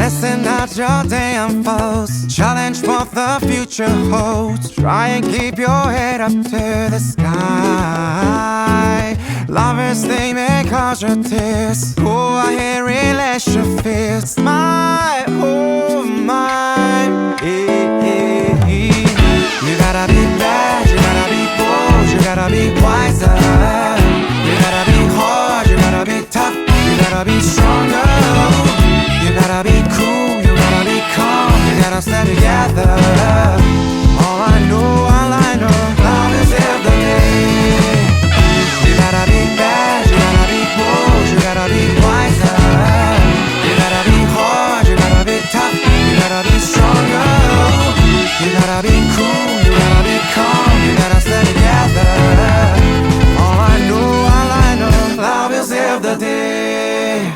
Listen out your day unfolds. Challenge what the future holds. Try and keep your head up to the sky. Lovers, they may cause your tears. Oh, I hear relax your fears. Smile, oh my. You gotta be bad, you gotta be bold, you gotta be wiser. You gotta be hard, you gotta be tough, you gotta be stronger. You gotta be cool, you gotta be calm, you gotta stay together. All I know, love is everything. You gotta be bad, you gotta be bold, you gotta be wiser. You gotta be hard, you gotta be tough, you gotta be stronger. You gotta be cool, you gotta be calm, you gotta stay together. All I know, love is everything.